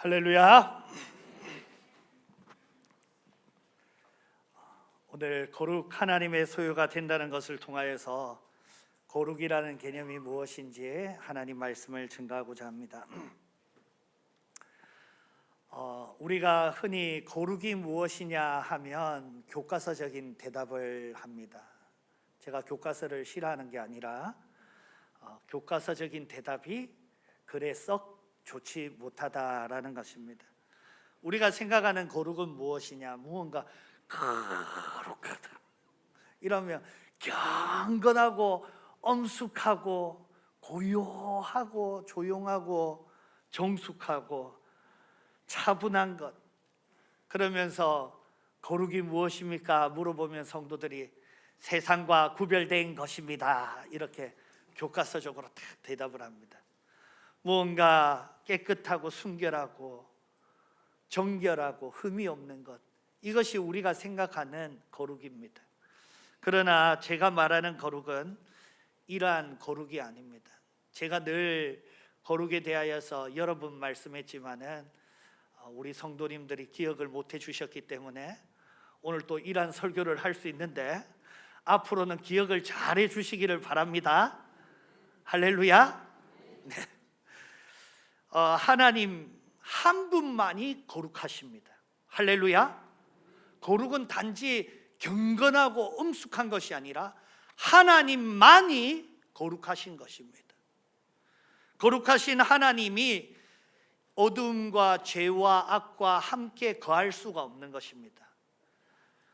할렐루야. 오늘 거룩 하나님의 소유가 된다는 것을 통하여서 거룩이라는 개념이 무엇인지 하나님 말씀을 증거하고자 합니다. 우리가 흔히 거룩이 무엇이냐 하면 교과서적인 대답을 합니다. 제가 교과서를 싫어하는 게 아니라 교과서적인 대답이 그래 썩 좋지 못하다라는 것입니다. 우리가 생각하는 거룩은 무엇이냐? 무언가 거룩하다 이러면 경건하고 엄숙하고 고요하고 조용하고 정숙하고 차분한 것. 그러면서 거룩이 무엇입니까? 물어보면 성도들이 세상과 구별된 것입니다, 이렇게 교과서적으로 다 대답을 합니다. 무언가 깨끗하고 순결하고 정결하고 흠이 없는 것, 이것이 우리가 생각하는 거룩입니다. 그러나 제가 말하는 거룩은 이러한 거룩이 아닙니다. 제가 늘 거룩에 대하여서 여러 번 말씀했지만은 우리 성도님들이 기억을 못 해주셨기 때문에 오늘 또 이러한 설교를 할 수 있는데 앞으로는 기억을 잘 해주시기를 바랍니다. 할렐루야. 네. 하나님 한 분만이 거룩하십니다. 할렐루야. 거룩은 단지 경건하고 엄숙한 것이 아니라 하나님만이 거룩하신 것입니다. 거룩하신 하나님이 어둠과 죄와 악과 함께 거할 수가 없는 것입니다.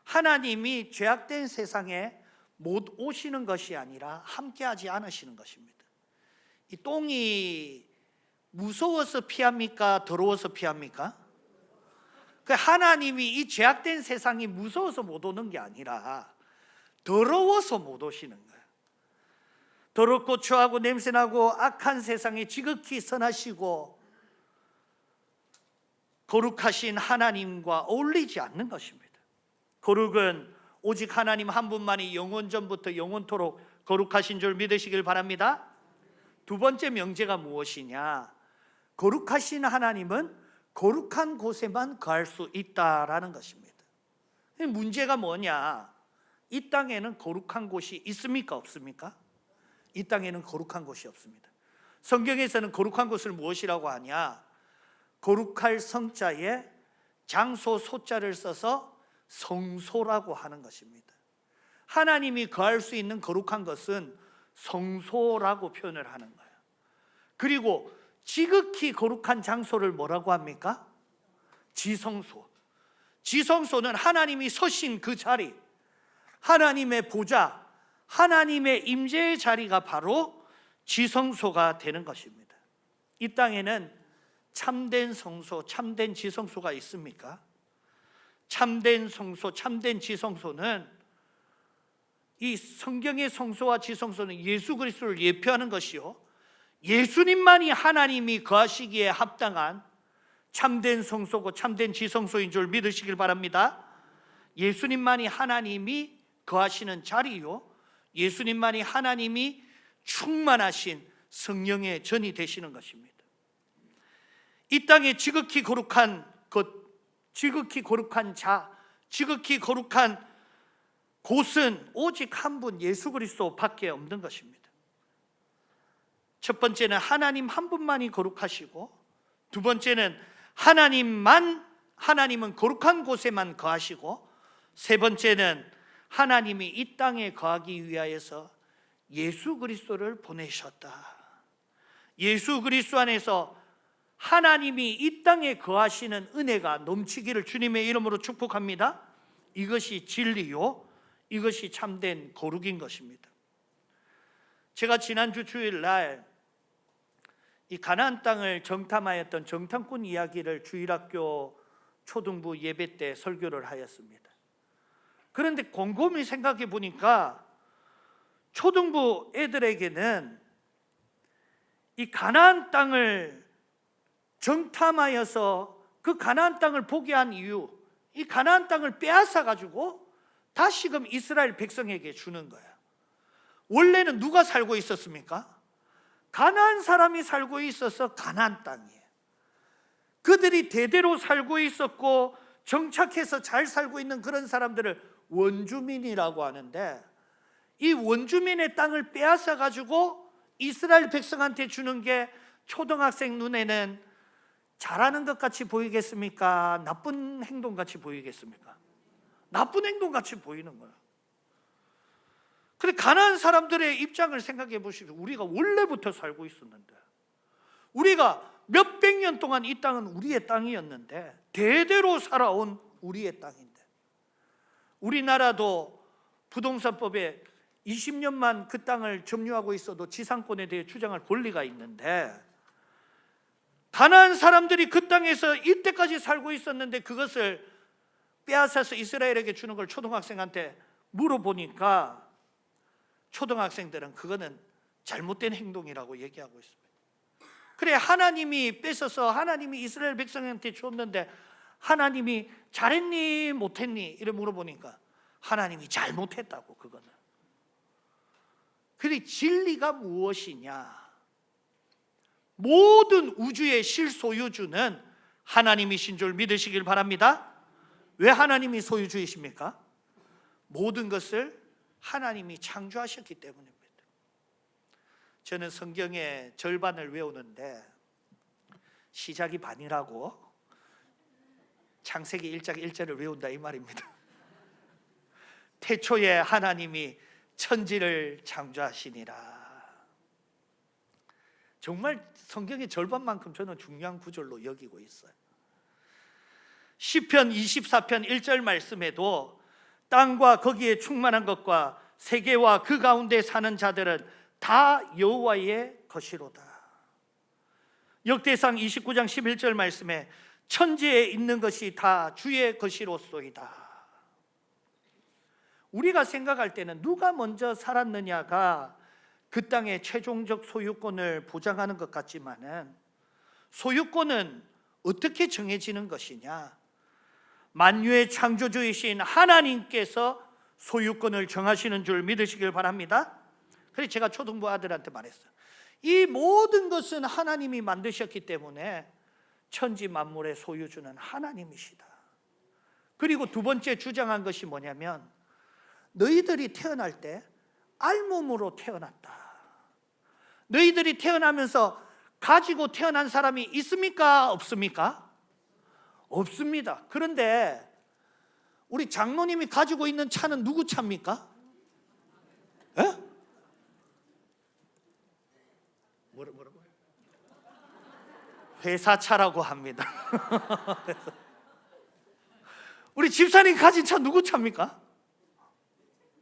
하나님이 죄악된 세상에 못 오시는 것이 아니라 함께하지 않으시는 것입니다. 이 똥이 무서워서 피합니까? 더러워서 피합니까? 하나님이 이 죄악된 세상이 무서워서 못 오는 게 아니라 더러워서 못 오시는 거예요. 더럽고 추하고 냄새나고 악한 세상에 지극히 선하시고 거룩하신 하나님과 어울리지 않는 것입니다. 거룩은 오직 하나님 한 분만이 영원전부터 영원토록 거룩하신 줄 믿으시길 바랍니다. 두 번째 명제가 무엇이냐? 거룩하신 하나님은 거룩한 곳에만 거할 수 있다라는 것입니다. 문제가 뭐냐? 이 땅에는 거룩한 곳이 있습니까? 없습니까? 이 땅에는 거룩한 곳이 없습니다. 성경에서는 거룩한 곳을 무엇이라고 하냐? 거룩할 성자에 장소 소자를 써서 성소라고 하는 것입니다. 하나님이 거할 수 있는 거룩한 것은 성소라고 표현을 하는 거예요. 그리고 지극히 거룩한 장소를 뭐라고 합니까? 지성소. 지성소는 하나님이 서신 그 자리, 하나님의 보좌, 하나님의 임재의 자리가 바로 지성소가 되는 것입니다. 이 땅에는 참된 성소, 참된 지성소가 있습니까? 참된 성소, 참된 지성소는, 이 성경의 성소와 지성소는 예수 그리스도를 예표하는 것이요, 예수님만이 하나님이 거하시기에 합당한 참된 성소고 참된 지성소인 줄 믿으시길 바랍니다. 예수님만이 하나님이 거하시는 자리요, 예수님만이 하나님이 충만하신 성령의 전이 되시는 것입니다. 이 땅에 지극히 거룩한 것, 지극히 거룩한 자, 지극히 거룩한 곳은 오직 한 분 예수 그리스도밖에 없는 것입니다. 첫 번째는 하나님 한 분만이 거룩하시고, 두 번째는 하나님은 거룩한 곳에만 거하시고, 세 번째는 하나님이 이 땅에 거하기 위하여서 예수 그리스도를 보내셨다. 예수 그리스도 안에서 하나님이 이 땅에 거하시는 은혜가 넘치기를 주님의 이름으로 축복합니다. 이것이 진리요, 이것이 참된 거룩인 것입니다. 제가 지난주 주일날 이 가나안 땅을 정탐하였던 정탐꾼 이야기를 주일학교 초등부 예배 때 설교를 하였습니다. 그런데 곰곰이 생각해 보니까 초등부 애들에게는 이 가나안 땅을 정탐하여서 그 가나안 땅을 보게 한 이유, 이 가나안 땅을 빼앗아 가지고 다시금 이스라엘 백성에게 주는 거예요. 원래는 누가 살고 있었습니까? 가나안 사람이 살고 있어서 가나안 땅이에요. 그들이 대대로 살고 있었고 정착해서 잘 살고 있는 그런 사람들을 원주민이라고 하는데, 이 원주민의 땅을 빼앗아 가지고 이스라엘 백성한테 주는 게 초등학생 눈에는 잘하는 것 같이 보이겠습니까? 나쁜 행동 같이 보이겠습니까? 나쁜 행동 같이 보이는 거야. 그래, 가난한 사람들의 입장을 생각해 보십시오. 우리가 원래부터 살고 있었는데, 우리가 몇백 년 동안 이 땅은 우리의 땅이었는데, 대대로 살아온 우리의 땅인데, 우리나라도 부동산법에 20년만 그 땅을 점유하고 있어도 지상권에 대해 주장할 권리가 있는데, 가난한 사람들이 그 땅에서 이때까지 살고 있었는데 그것을 빼앗아서 이스라엘에게 주는 걸 초등학생한테 물어보니까 초등학생들은 그거는 잘못된 행동이라고 얘기하고 있습니다. 그래, 하나님이 뺏어서 하나님이 이스라엘 백성한테 줬는데 하나님이 잘했니 못했니 이래 물어보니까 하나님이 잘못했다고. 그거는. 그래, 진리가 무엇이냐? 모든 우주의 실소유주는 하나님이신 줄 믿으시길 바랍니다. 왜 하나님이 소유주이십니까? 모든 것을 하나님이 창조하셨기 때문입니다. 저는 성경의 절반을 외우는데 시작이 반이라고 창세기 1장 1절을 외운다 이 말입니다. 태초에 하나님이 천지를 창조하시니라. 정말 성경의 절반만큼 저는 중요한 구절로 여기고 있어요. 시편 24편 1절 말씀에도 땅과 거기에 충만한 것과 세계와 그 가운데 사는 자들은 다 여호와의 것이로다. 역대상 29장 11절 말씀에 천지에 있는 것이 다 주의 것이로소이다. 우리가 생각할 때는 누가 먼저 살았느냐가 그 땅의 최종적 소유권을 보장하는 것 같지만은, 소유권은 어떻게 정해지는 것이냐? 만유의 창조주이신 하나님께서 소유권을 정하시는 줄 믿으시길 바랍니다. 그래서 제가 초등부 아들한테 말했어요. 이 모든 것은 하나님이 만드셨기 때문에 천지 만물의 소유주는 하나님이시다. 그리고 두 번째 주장한 것이 뭐냐면, 너희들이 태어날 때 알몸으로 태어났다. 너희들이 태어나면서 가지고 태어난 사람이 있습니까? 없습니까? 없습니다. 그런데 우리 장로님이 가지고 있는 차는 누구 차입니까? 에? 뭐라고요? 회사 차라고 합니다. 우리 집사님 가진 차 누구 차입니까?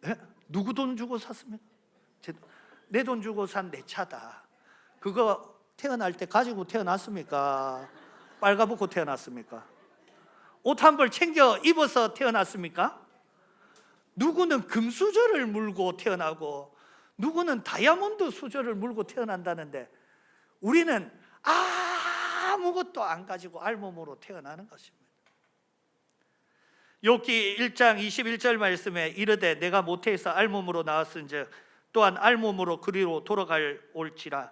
에? 누구 돈 주고 샀습니까? 내 돈 주고 산 내 차다. 그거 태어날 때 가지고 태어났습니까? 빨가벗고 태어났습니까? 옷 한 벌 챙겨 입어서 태어났습니까? 누구는 금수저를 물고 태어나고 누구는 다이아몬드 수저를 물고 태어난다는데, 우리는 아무것도 안 가지고 알몸으로 태어나는 것입니다. 욥기 1장 21절 말씀에 이르되 내가 모태에서 알몸으로 나왔은즉 또한 알몸으로 그리로 돌아갈 올지라.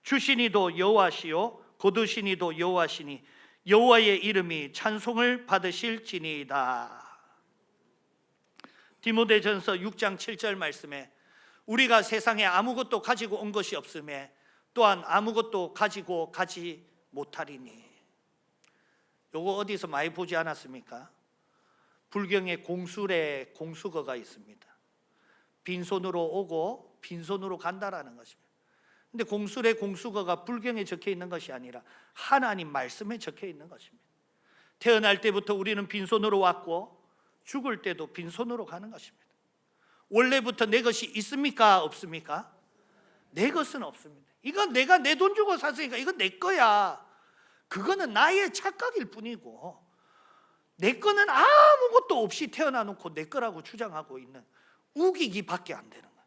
주시니도 여호와시요 거두시니도 여호와시니 여호와의 이름이 찬송을 받으실지니이다. 디모데전서 6장 7절 말씀에 우리가 세상에 아무것도 가지고 온 것이 없음에 또한 아무것도 가지고 가지 못하리니. 요거 어디서 많이 보지 않았습니까? 불경에 공술에 공수거가 있습니다. 빈손으로 오고 빈손으로 간다라는 것입니다. 근데 공술의 공수거가 불경에 적혀 있는 것이 아니라 하나님 말씀에 적혀 있는 것입니다. 태어날 때부터 우리는 빈손으로 왔고 죽을 때도 빈손으로 가는 것입니다. 원래부터 내 것이 있습니까? 없습니까? 내 것은 없습니다. 이건 내가 내 돈 주고 샀으니까 이건 내 거야. 그거는 나의 착각일 뿐이고, 내 거는 아무것도 없이 태어나 놓고 내 거라고 주장하고 있는 우기기밖에 안 되는 거야.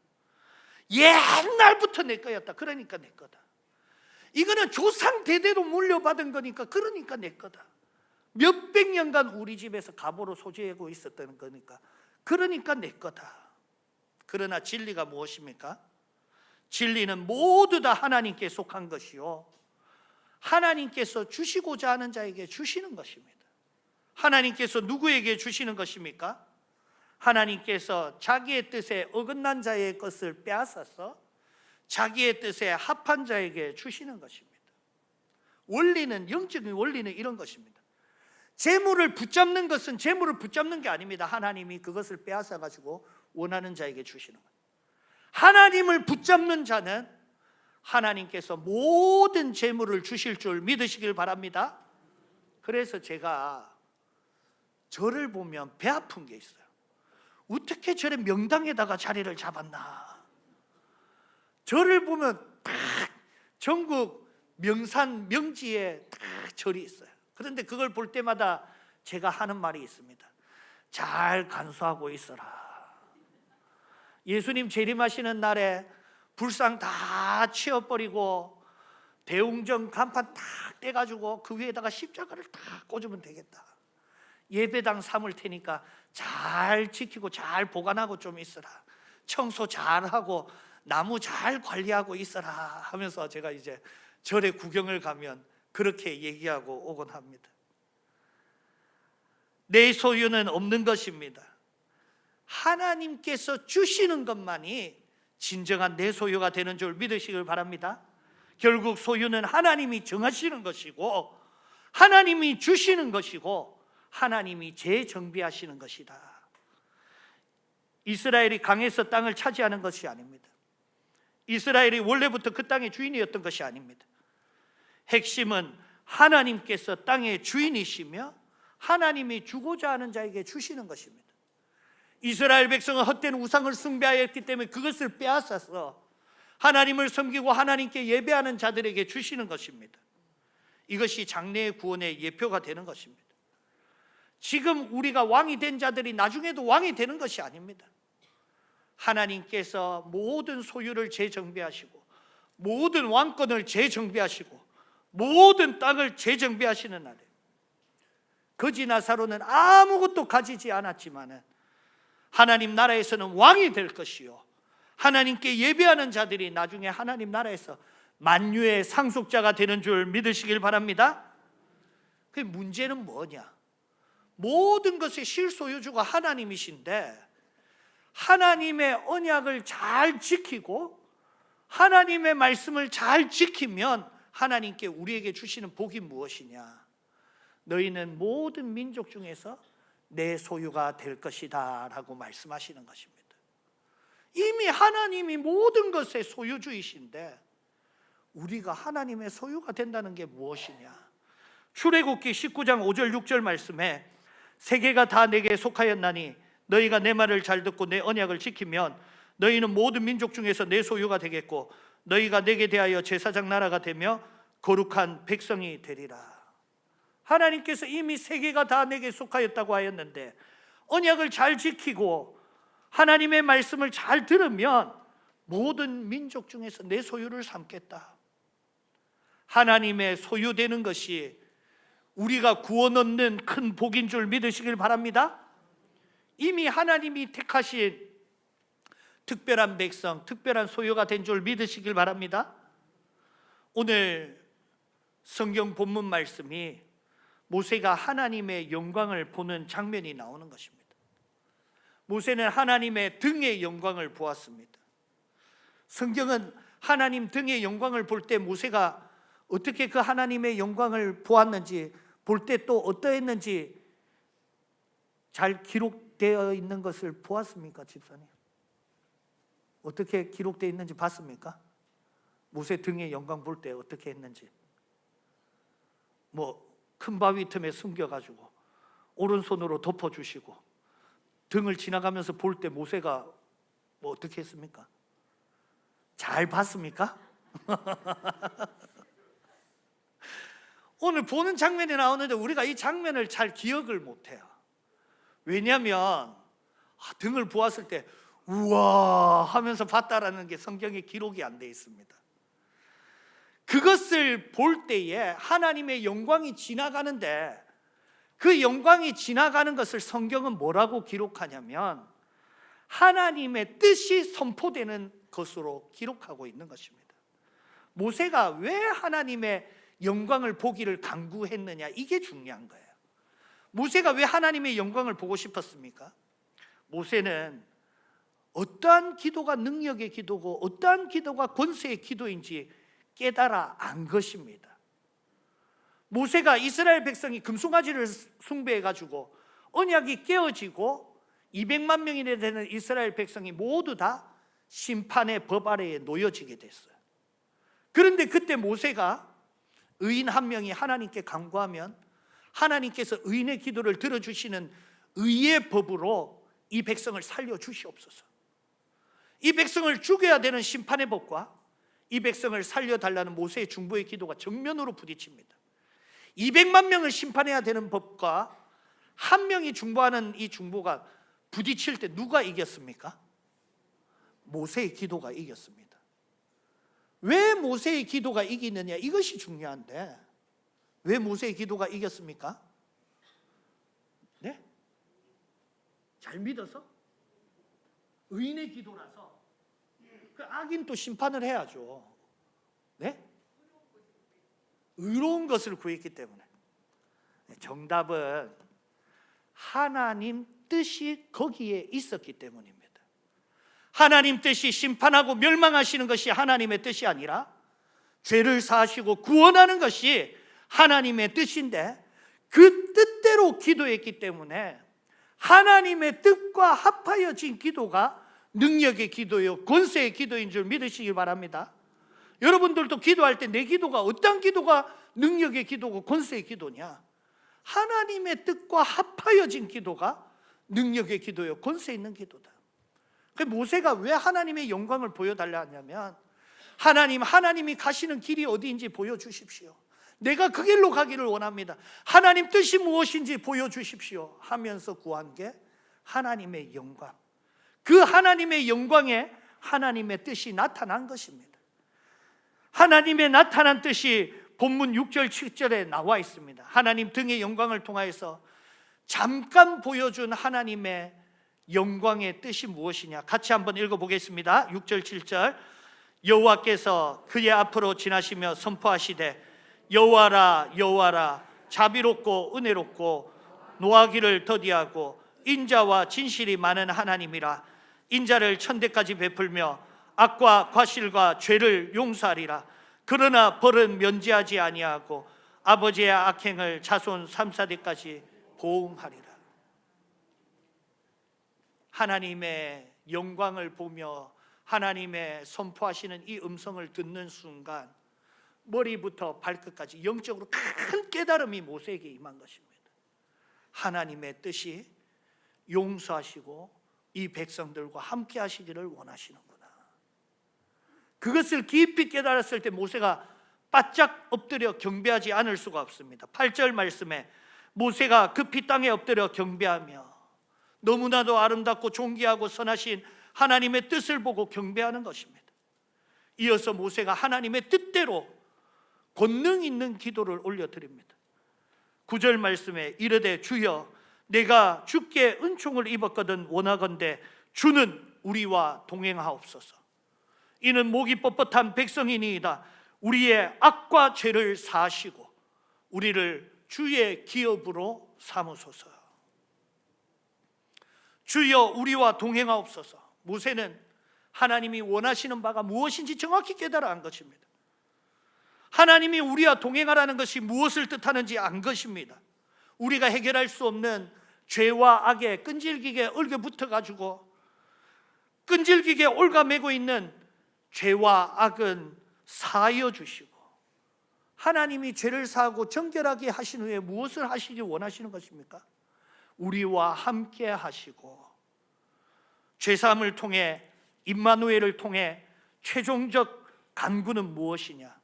옛날부터 내 거였다. 그러니까 내 거다. 이거는 조상 대대로 물려받은 거니까 그러니까 내 거다. 몇백 년간 우리 집에서 갑오로 소지하고 있었던 거니까 그러니까 내 거다. 그러나 진리가 무엇입니까? 진리는 모두 다 하나님께 속한 것이요 하나님께서 주시고자 하는 자에게 주시는 것입니다. 하나님께서 누구에게 주시는 것입니까? 하나님께서 자기의 뜻에 어긋난 자의 것을 빼앗아서 자기의 뜻에 합한 자에게 주시는 것입니다. 원리는, 영적인 원리는 이런 것입니다. 재물을 붙잡는 것은 재물을 붙잡는 게 아닙니다. 하나님이 그것을 빼앗아 가지고 원하는 자에게 주시는 거예요. 하나님을 붙잡는 자는 하나님께서 모든 재물을 주실 줄 믿으시길 바랍니다. 그래서 제가 저를 보면 배 아픈 게 있어요. 어떻게 저래 명당에다가 자리를 잡았나. 저를 보면 딱 전국 명산 명지에 딱 절이 있어요. 그런데 그걸 볼 때마다 제가 하는 말이 있습니다. 잘 간수하고 있어라. 예수님 재림하시는 날에 불상 다 치워버리고 대웅정 간판 딱 떼가지고 그 위에다가 십자가를 딱 꽂으면 되겠다. 예배당 삼을 테니까 잘 지키고 잘 보관하고 좀 있어라. 청소 잘하고 나무 잘 관리하고 있어라 하면서 제가 이제 절에 구경을 가면 그렇게 얘기하고 오곤 합니다. 내 소유는 없는 것입니다. 하나님께서 주시는 것만이 진정한 내 소유가 되는 줄 믿으시길 바랍니다. 결국 소유는 하나님이 정하시는 것이고 하나님이 주시는 것이고 하나님이 재정비하시는 것이다. 이스라엘이 강에서 땅을 차지하는 것이 아닙니다. 이스라엘이 원래부터 그 땅의 주인이었던 것이 아닙니다. 핵심은 하나님께서 땅의 주인이시며 하나님이 주고자 하는 자에게 주시는 것입니다. 이스라엘 백성은 헛된 우상을 숭배하였기 때문에 그것을 빼앗아서 하나님을 섬기고 하나님께 예배하는 자들에게 주시는 것입니다. 이것이 장래의 구원의 예표가 되는 것입니다. 지금 우리가 왕이 된 자들이 나중에도 왕이 되는 것이 아닙니다. 하나님께서 모든 소유를 재정비하시고 모든 왕권을 재정비하시고 모든 땅을 재정비하시는 날에 거지 나사로는 아무것도 가지지 않았지만 하나님 나라에서는 왕이 될 것이요 하나님께 예배하는 자들이 나중에 하나님 나라에서 만유의 상속자가 되는 줄 믿으시길 바랍니다. 그 문제는 뭐냐? 모든 것의 실소유주가 하나님이신데 하나님의 언약을 잘 지키고 하나님의 말씀을 잘 지키면 하나님께 우리에게 주시는 복이 무엇이냐? 너희는 모든 민족 중에서 내 소유가 될 것이다 라고 말씀하시는 것입니다. 이미 하나님이 모든 것의 소유주이신데 우리가 하나님의 소유가 된다는 게 무엇이냐? 출애굽기 19장 5절 6절 말씀에 세계가 다 내게 속하였나니 너희가 내 말을 잘 듣고 내 언약을 지키면 너희는 모든 민족 중에서 내 소유가 되겠고 너희가 내게 대하여 제사장 나라가 되며 거룩한 백성이 되리라. 하나님께서 이미 세계가 다 내게 속하였다고 하였는데 언약을 잘 지키고 하나님의 말씀을 잘 들으면 모든 민족 중에서 내 소유를 삼겠다. 하나님의 소유되는 것이 우리가 구원 얻는 큰 복인 줄 믿으시길 바랍니다. 이미 하나님이 택하신 특별한 백성, 특별한 소유가 된 줄 믿으시길 바랍니다. 오늘 성경 본문 말씀이 모세가 하나님의 영광을 보는 장면이 나오는 것입니다. 모세는 하나님의 등의 영광을 보았습니다. 성경은 하나님 등의 영광을 볼 때 모세가 어떻게 그 하나님의 영광을 보았는지, 볼 때 또 어떠했는지 잘 기록되어 있는 것을 보았습니까, 집사님? 어떻게 기록되어 있는지 봤습니까? 모세 등의 영광 볼 때 어떻게 했는지. 큰 바위 틈에 숨겨가지고 오른손으로 덮어주시고 등을 지나가면서 볼 때 모세가 어떻게 했습니까? 잘 봤습니까? 오늘 보는 장면이 나오는데 우리가 이 장면을 잘 기억을 못해요. 왜냐하면 등을 보았을 때 우와 하면서 봤다라는 게 성경에 기록이 안 돼 있습니다. 그것을 볼 때에 하나님의 영광이 지나가는데 그 영광이 지나가는 것을 성경은 뭐라고 기록하냐면 하나님의 뜻이 선포되는 것으로 기록하고 있는 것입니다. 모세가 왜 하나님의 영광을 보기를 간구했느냐, 이게 중요한 거예요. 모세가 왜 하나님의 영광을 보고 싶었습니까? 모세는 어떠한 기도가 능력의 기도고 어떠한 기도가 권세의 기도인지 깨달아 안 것입니다. 모세가 이스라엘 백성이 금송아지를 숭배해가지고 언약이 깨어지고 200만 명이나 되는 이스라엘 백성이 모두 다 심판의 법 아래에 놓여지게 됐어요. 그런데 그때 모세가 의인 한 명이 하나님께 간구하면 하나님께서 의인의 기도를 들어주시는 의의 법으로 이 백성을 살려주시옵소서. 이 백성을 죽여야 되는 심판의 법과 이 백성을 살려달라는 모세의 중보의 기도가 정면으로 부딪힙니다. 200만 명을 심판해야 되는 법과 한 명이 중보하는 이 중보가 부딪힐 때 누가 이겼습니까? 모세의 기도가 이겼습니다. 왜 모세의 기도가 이기느냐, 이것이 중요한데 왜 모세의 기도가 이겼습니까? 네? 잘 믿어서? 의인의 기도라서. 그 악인 또 심판을 해야죠. 네? 의로운 것을 구했기 때문에. 정답은 하나님 뜻이 거기에 있었기 때문입니다. 하나님 뜻이 심판하고 멸망하시는 것이 하나님의 뜻이 아니라 죄를 사하시고 구원하는 것이 하나님의 뜻인데 그 뜻대로 기도했기 때문에 하나님의 뜻과 합하여진 기도가 능력의 기도요 권세의 기도인 줄 믿으시기 바랍니다. 여러분들도 기도할 때 내 기도가 어떤 기도가 능력의 기도고 권세의 기도냐? 하나님의 뜻과 합하여진 기도가 능력의 기도요 권세 있는 기도다. 모세가 왜 하나님의 영광을 보여달라 하냐면 하나님이 가시는 길이 어디인지 보여주십시오. 내가 그 길로 가기를 원합니다. 하나님 뜻이 무엇인지 보여주십시오 하면서 구한 게 하나님의 영광. 그 하나님의 영광에 하나님의 뜻이 나타난 것입니다. 하나님의 나타난 뜻이 본문 6절 7절에 나와 있습니다. 하나님 등의 영광을 통하여서 잠깐 보여준 하나님의 영광의 뜻이 무엇이냐, 같이 한번 읽어보겠습니다. 6절 7절. 여호와께서 그의 앞으로 지나시며 선포하시되 여호와라 여호와라 자비롭고 은혜롭고 노하기를 더디하고 인자와 진실이 많은 하나님이라. 인자를 천대까지 베풀며 악과 과실과 죄를 용서하리라. 그러나 벌은 면제하지 아니하고 아버지의 악행을 자손 3, 4대까지 보응하리라. 하나님의 영광을 보며 하나님의 선포하시는 이 음성을 듣는 순간 머리부터 발끝까지 영적으로 큰 깨달음이 모세에게 임한 것입니다. 하나님의 뜻이 용서하시고 이 백성들과 함께 하시기를 원하시는구나. 그것을 깊이 깨달았을 때 모세가 바짝 엎드려 경배하지 않을 수가 없습니다. 8절 말씀에 모세가 급히 땅에 엎드려 경배하며 너무나도 아름답고 존귀하고 선하신 하나님의 뜻을 보고 경배하는 것입니다. 이어서 모세가 하나님의 뜻대로 권능 있는 기도를 올려드립니다. 9절 말씀에 이르되 주여 내가 주께 은총을 입었거든 원하건대 주는 우리와 동행하옵소서. 이는 목이 뻣뻣한 백성이니이다. 우리의 악과 죄를 사하시고 우리를 주의 기업으로 삼으소서. 주여 우리와 동행하옵소서. 모세는 하나님이 원하시는 바가 무엇인지 정확히 깨달아 안 것입니다. 하나님이 우리와 동행하라는 것이 무엇을 뜻하는지 안 것입니다. 우리가 해결할 수 없는 죄와 악에 끈질기게 얽혀붙어가지고 끈질기게 얽어매고 있는 죄와 악은 사하여 주시고 하나님이 죄를 사하고 정결하게 하신 후에 무엇을 하시기 원하시는 것입니까? 우리와 함께 하시고 죄사함을 통해 임마누엘을 통해 최종적 간구는 무엇이냐?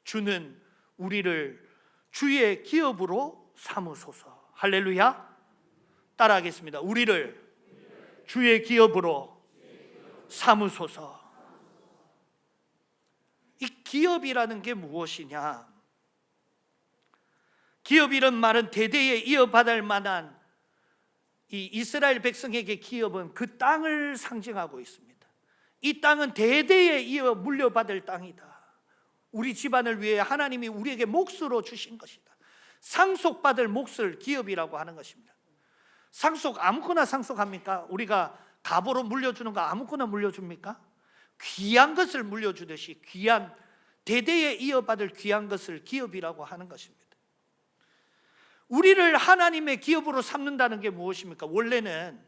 주는 우리를 주의 기업으로 삼으소서. 할렐루야. 따라하겠습니다. 우리를 주의 기업으로 삼으소서. 이 기업이라는 게 무엇이냐? 기업이란 말은 대대에 이어받을 만한 이 이스라엘 백성에게 기업은 그 땅을 상징하고 있습니다. 이 땅은 대대에 이어 물려받을 땅이다. 우리 집안을 위해 하나님이 우리에게 몫으로 주신 것이다. 상속받을 몫을 기업이라고 하는 것입니다. 상속 아무거나 상속합니까? 우리가 갑오로 물려주는 거 아무거나 물려줍니까? 귀한 것을 물려주듯이 귀한, 대대에 이어받을 귀한 것을 기업이라고 하는 것입니다. 우리를 하나님의 기업으로 삼는다는 게 무엇입니까? 원래는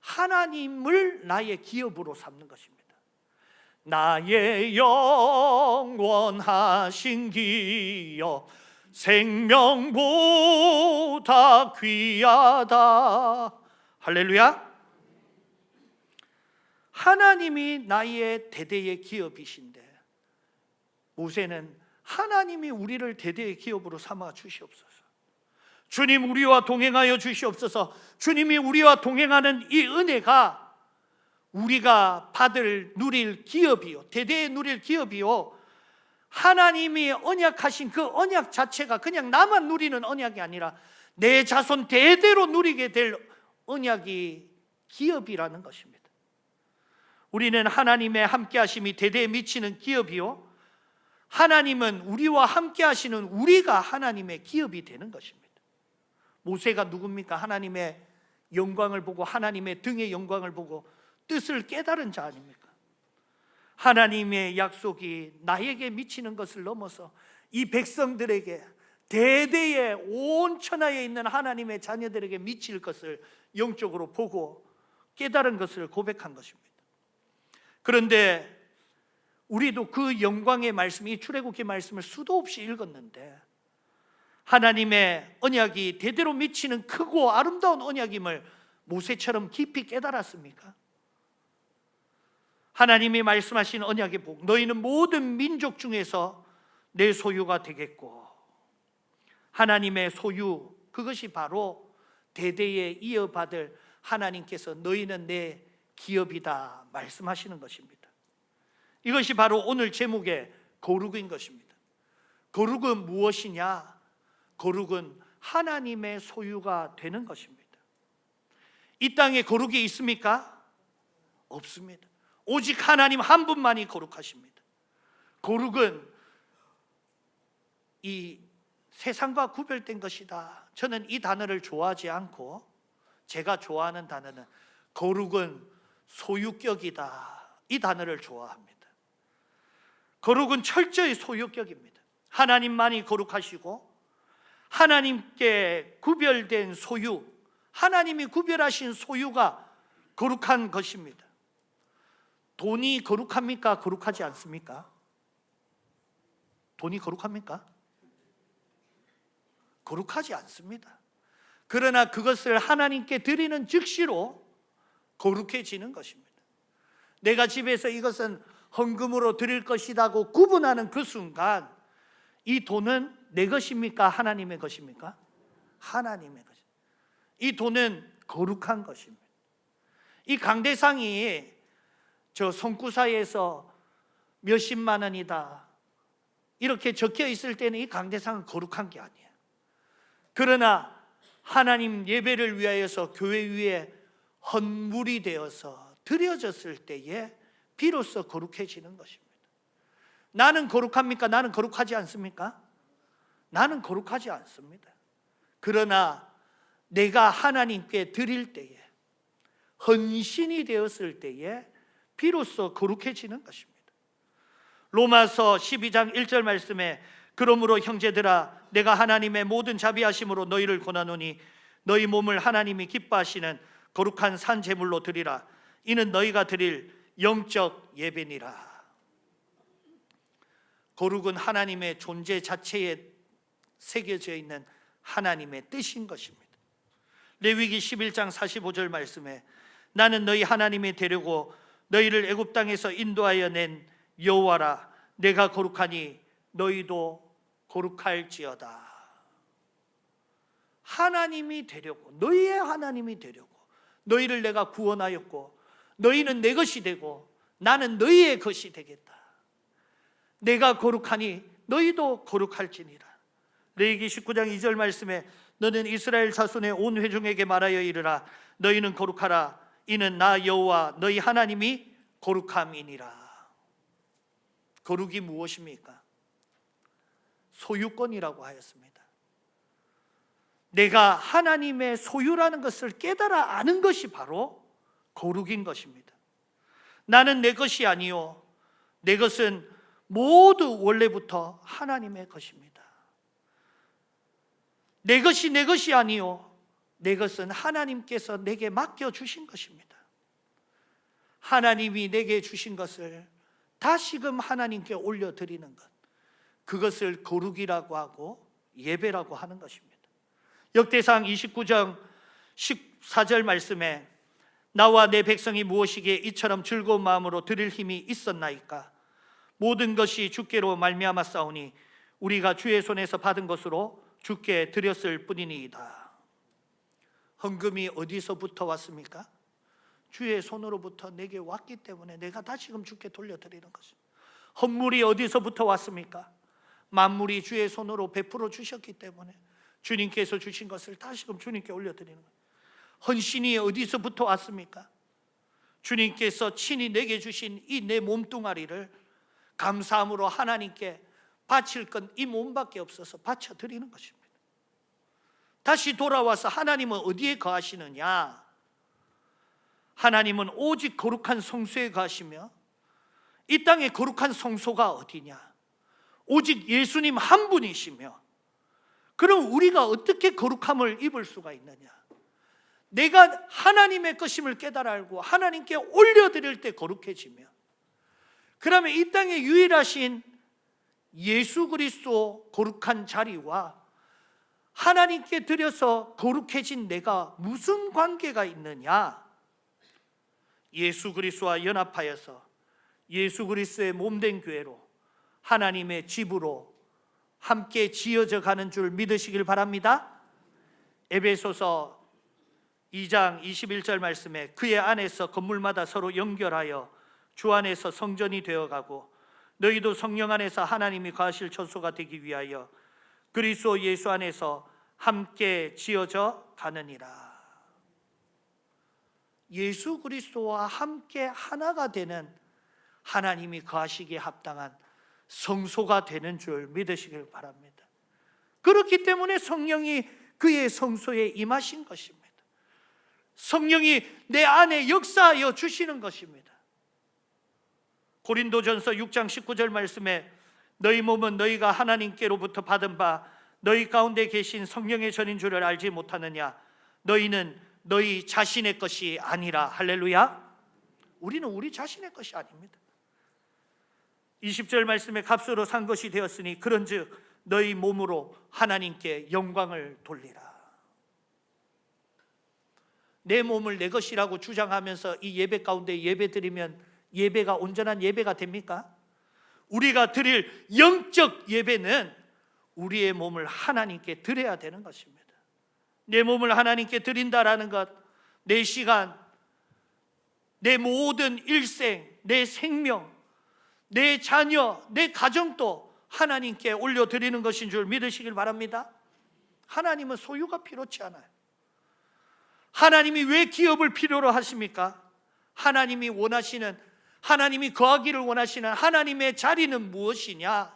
하나님을 나의 기업으로 삼는 것입니다. 나의 영원하신 기업, 생명보다 귀하다. 할렐루야. 하나님이 나의 대대의 기업이신데, 모세는 하나님이 우리를 대대의 기업으로 삼아 주시옵소서. 주님, 우리와 동행하여 주시옵소서. 주님이 우리와 동행하는 이 은혜가 우리가 누릴 기업이요, 대대에 누릴 기업이요, 하나님이 언약하신 그 언약 자체가 그냥 나만 누리는 언약이 아니라 내 자손 대대로 누리게 될 언약이 기업이라는 것입니다. 우리는 하나님의 함께하심이 대대에 미치는 기업이요, 하나님은 우리와 함께하시는 우리가 하나님의 기업이 되는 것입니다. 모세가 누굽니까? 하나님의 영광을 보고, 하나님의 등의 영광을 보고 뜻을 깨달은 자 아닙니까? 하나님의 약속이 나에게 미치는 것을 넘어서 이 백성들에게, 대대에 온 천하에 있는 하나님의 자녀들에게 미칠 것을 영적으로 보고 깨달은 것을 고백한 것입니다. 그런데 우리도 그 영광의 말씀, 이 출애굽기 말씀을 수도 없이 읽었는데, 하나님의 언약이 대대로 미치는 크고 아름다운 언약임을 모세처럼 깊이 깨달았습니까? 하나님이 말씀하신 언약의 복, 너희는 모든 민족 중에서 내 소유가 되겠고, 하나님의 소유, 그것이 바로 대대에 이어받을, 하나님께서 너희는 내 기업이다 말씀하시는 것입니다. 이것이 바로 오늘 제목의 거룩인 것입니다. 거룩은 무엇이냐? 거룩은 하나님의 소유가 되는 것입니다. 이 땅에 거룩이 있습니까? 없습니다. 오직 하나님 한 분만이 거룩하십니다. 거룩은 이 세상과 구별된 것이다. 저는 이 단어를 좋아하지 않고, 제가 좋아하는 단어는 거룩은 소유격이다, 이 단어를 좋아합니다. 거룩은 철저히 소유격입니다. 하나님만이 거룩하시고, 하나님께 구별된 소유, 하나님이 구별하신 소유가 거룩한 것입니다. 돈이 거룩합니까? 거룩하지 않습니까? 돈이 거룩합니까? 거룩하지 않습니다. 그러나 그것을 하나님께 드리는 즉시로 거룩해지는 것입니다. 내가 집에서 이것은 헌금으로 드릴 것이라고 구분하는 그 순간, 이 돈은 내 것입니까? 하나님의 것입니까? 하나님의 것입니다. 이 돈은 거룩한 것입니다. 이 강대상이 저 손구사에서 몇십만 원이다 이렇게 적혀 있을 때는 이 강대상은 거룩한 게 아니에요. 그러나 하나님 예배를 위하여서 교회 위에 헌물이 되어서 드려졌을 때에 비로소 거룩해지는 것입니다. 나는 거룩합니까? 나는 거룩하지 않습니까? 나는 거룩하지 않습니다. 그러나 내가 하나님께 드릴 때에, 헌신이 되었을 때에 비로소 거룩해지는 것입니다. 로마서 12장 1절 말씀에, 그러므로 형제들아, 내가 하나님의 모든 자비하심으로 너희를 권하노니 너희 몸을 하나님이 기뻐하시는 거룩한 산 제물로 드리라. 이는 너희가 드릴 영적 예배니라. 거룩은 하나님의 존재 자체에 새겨져 있는 하나님의 뜻인 것입니다. 레위기 11장 45절 말씀에, 나는 너희 하나님이 되려고 너희를 애굽 땅에서 인도하여 낸 여호와라. 내가 거룩하니 너희도 거룩할지어다. 하나님이 되려고, 너희의 하나님이 되려고 너희를 내가 구원하였고, 너희는 내 것이 되고 나는 너희의 것이 되겠다. 내가 거룩하니 너희도 거룩할지니라. 레위기 19장 2절 말씀에, 너는 이스라엘 자손의 온 회중에게 말하여 이르라. 너희는 거룩하라. 이는 나 여호와 너희 하나님이 거룩함이니라. 거룩이 무엇입니까? 소유권이라고 하였습니다. 내가 하나님의 소유라는 것을 깨달아 아는 것이 바로 거룩인 것입니다. 나는 내 것이 아니요 내 것은 모두 원래부터 하나님의 것입니다. 내 것이 내 것이 아니요 내 것은 하나님께서 내게 맡겨주신 것입니다. 하나님이 내게 주신 것을 다시금 하나님께 올려드리는 것, 그것을 거룩이라고 하고 예배라고 하는 것입니다. 역대상 29장 14절 말씀에 나와 내 백성이 무엇이기에 이처럼 즐거운 마음으로 드릴 힘이 있었나이까? 모든 것이 주께로 말미암았사오니 우리가 주의 손에서 받은 것으로 주께 드렸을 뿐이니이다. 헌금이 어디서부터 왔습니까? 주의 손으로부터 내게 왔기 때문에 내가 다시금 주께 돌려드리는 것입니다. 헌물이 어디서부터 왔습니까? 만물이 주의 손으로 베풀어 주셨기 때문에 주님께서 주신 것을 다시금 주님께 올려드리는 거예요. 헌신이 어디서부터 왔습니까? 주님께서 친히 내게 주신 이 내 몸뚱아리를 감사함으로 하나님께 바칠 건 이 몸밖에 없어서 바쳐드리는 것입니다. 다시 돌아와서 하나님은 어디에 거하시느냐? 하나님은 오직 거룩한 성소에 거하시며 이 땅의 거룩한 성소가 어디냐? 오직 예수님 한 분이시며, 그럼 우리가 어떻게 거룩함을 입을 수가 있느냐? 내가 하나님의 것임을 깨달아 알고 하나님께 올려드릴 때 거룩해지며, 그러면 이 땅에 유일하신 예수 그리스도 거룩한 자리와 하나님께 드려서 거룩해진 내가 무슨 관계가 있느냐? 예수 그리스도와 연합하여서 예수 그리스도의 몸된 교회로 하나님의 집으로 함께 지어져 가는 줄 믿으시길 바랍니다. 에베소서 2장 21절 말씀에 그의 안에서 건물마다 서로 연결하여 주 안에서 성전이 되어가고 너희도 성령 안에서 하나님이 거하실 처소가 되기 위하여 그리스도 예수 안에서 함께 지어져 가느니라. 예수 그리스도와 함께 하나가 되는 하나님이 거하시기에 합당한 성소가 되는 줄 믿으시길 바랍니다. 그렇기 때문에 성령이 그의 성소에 임하신 것입니다. 성령이 내 안에 역사하여 주시는 것입니다. 고린도전서 6장 19절 말씀에 너희 몸은 너희가 하나님께로부터 받은 바 너희 가운데 계신 성령의 전인 줄을 알지 못하느냐? 너희는 너희 자신의 것이 아니라. 할렐루야. 우리는 우리 자신의 것이 아닙니다. 20절 말씀에 값으로 산 것이 되었으니 그런즉 너희 몸으로 하나님께 영광을 돌리라. 내 몸을 내 것이라고 주장하면서 이 예배 가운데 예배 드리면 예배가 온전한 예배가 됩니까? 우리가 드릴 영적 예배는 우리의 몸을 하나님께 드려야 되는 것입니다. 내 몸을 하나님께 드린다라는 것, 내 시간, 내 모든 일생, 내 생명, 내 자녀, 내 가정도 하나님께 올려드리는 것인 줄 믿으시길 바랍니다. 하나님은 소유가 필요치 않아요. 하나님이 왜 기업을 필요로 하십니까? 하나님이 원하시는, 하나님이 거하기를 원하시는 하나님의 자리는 무엇이냐?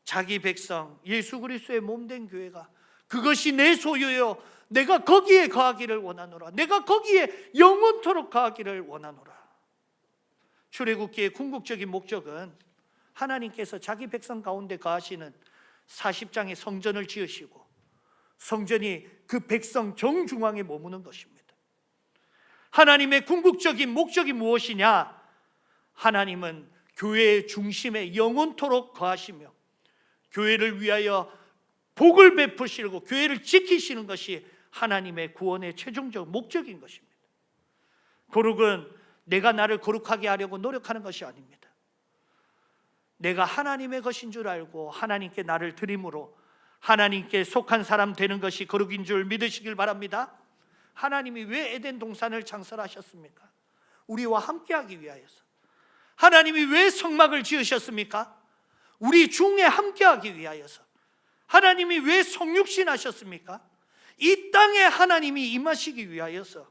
자기 백성 예수 그리스도의 몸된 교회가 그것이 내 소유요 내가 거기에 거하기를 원하노라. 내가 거기에 영원토록 거하기를 원하노라. 출애굽기의 궁극적인 목적은 하나님께서 자기 백성 가운데 거하시는 40장의 성전을 지으시고 성전이 그 백성 정중앙에 머무는 것입니다. 하나님의 궁극적인 목적이 무엇이냐? 하나님은 교회의 중심에 영원토록 거하시며 교회를 위하여 복을 베푸시고 교회를 지키시는 것이 하나님의 구원의 최종적 목적인 것입니다. 거룩은 내가 나를 거룩하게 하려고 노력하는 것이 아닙니다. 내가 하나님의 것인 줄 알고 하나님께 나를 드림으로 하나님께 속한 사람 되는 것이 거룩인 줄 믿으시길 바랍니다. 하나님이 왜 에덴 동산을 창설하셨습니까? 우리와 함께하기 위하여서. 하나님이 왜 성막을 지으셨습니까? 우리 중에 함께하기 위하여서. 하나님이 왜 성육신 하셨습니까? 이 땅에 하나님이 임하시기 위하여서.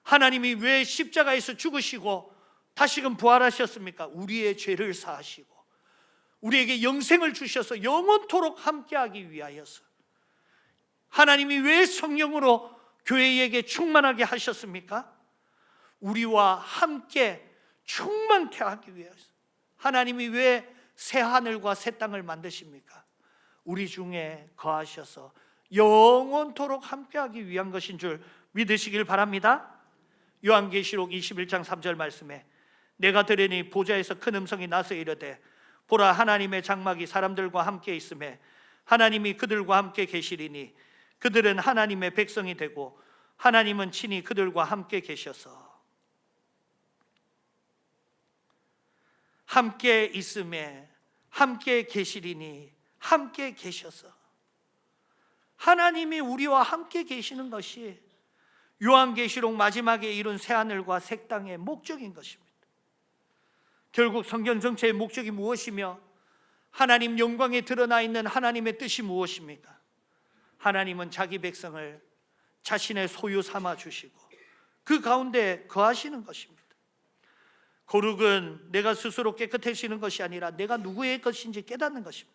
하나님이 왜 십자가에서 죽으시고 다시금 부활하셨습니까? 우리의 죄를 사하시고 우리에게 영생을 주셔서 영원토록 함께하기 위하여서. 하나님이 왜 성령으로 교회에게 충만하게 하셨습니까? 우리와 함께 충만케 하기 위해서. 하나님이 왜 새 하늘과 새 땅을 만드십니까? 우리 중에 거하셔서 영원토록 함께하기 위한 것인 줄 믿으시길 바랍니다. 요한계시록 21장 3절 말씀에 내가 들으니 보좌에서 큰 음성이 나서 이르되 보라 하나님의 장막이 사람들과 함께 있음에 하나님이 그들과 함께 계시리니 그들은 하나님의 백성이 되고 하나님은 친히 그들과 함께 계셔서. 함께 있음에 함께 계시리니 함께 계셔서. 하나님이 우리와 함께 계시는 것이 요한계시록 마지막에 이룬 새하늘과 새 땅의 목적인 것입니다. 결국 성경 전체의 목적이 무엇이며 하나님 영광에 드러나 있는 하나님의 뜻이 무엇입니까? 하나님은 자기 백성을 자신의 소유 삼아 주시고 그 가운데 거하시는 것입니다. 거룩은 내가 스스로 깨끗해지는 것이 아니라 내가 누구의 것인지 깨닫는 것입니다.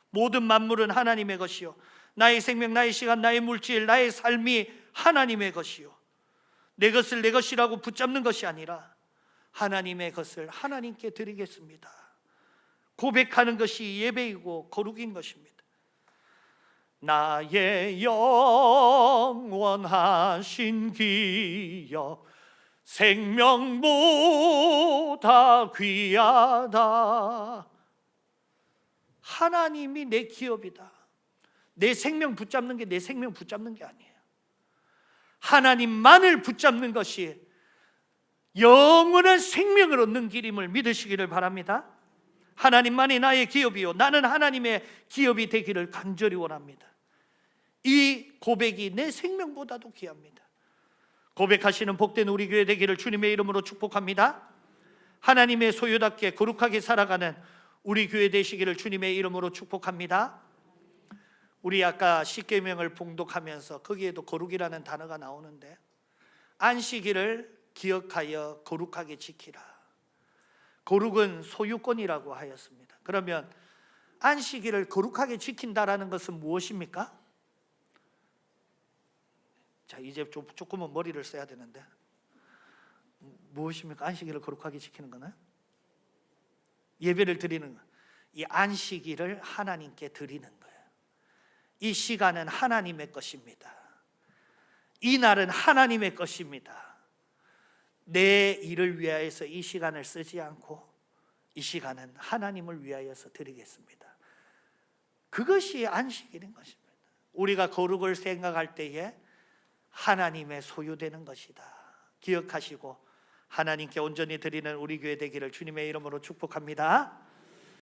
모든 만물은 하나님의 것이요 나의 생명, 나의 시간, 나의 물질, 나의 삶이 하나님의 것이요 내 것을 내 것이라고 붙잡는 것이 아니라 하나님의 것을 하나님께 드리겠습니다. 고백하는 것이 예배이고 거룩인 것입니다. 나의 영원하신 기여 생명보다 귀하다. 하나님이 내 기업이다. 내 생명 붙잡는 게 내 생명 붙잡는 게 아니에요. 하나님만을 붙잡는 것이 영원한 생명을 얻는 길임을 믿으시기를 바랍니다. 하나님만이 나의 기업이요 나는 하나님의 기업이 되기를 간절히 원합니다. 이 고백이 내 생명보다도 귀합니다. 고백하시는 복된 우리 교회 되기를 주님의 이름으로 축복합니다. 하나님의 소유답게 거룩하게 살아가는 우리 교회 되시기를 주님의 이름으로 축복합니다. 우리 아까 십계명을 봉독하면서 거기에도 거룩이라는 단어가 나오는데 안식일을 기억하여 거룩하게 지키라. 거룩은 소유권이라고 하였습니다. 그러면 안식일을 거룩하게 지킨다라는 것은 무엇입니까? 자, 이제 조금은 머리를 써야 되는데 무엇입니까? 안식일을 거룩하게 지키는 거는 예배를 드리는 거. 이 안식일을 하나님께 드리는 거예요. 이 시간은 하나님의 것입니다. 이 날은 하나님의 것입니다. 내 일을 위하여서 이 시간을 쓰지 않고 이 시간은 하나님을 위하여서 드리겠습니다. 그것이 안식일인 것입니다. 우리가 거룩을 생각할 때에 하나님의 소유되는 것이다 기억하시고 하나님께 온전히 드리는 우리 교회 되기를 주님의 이름으로 축복합니다.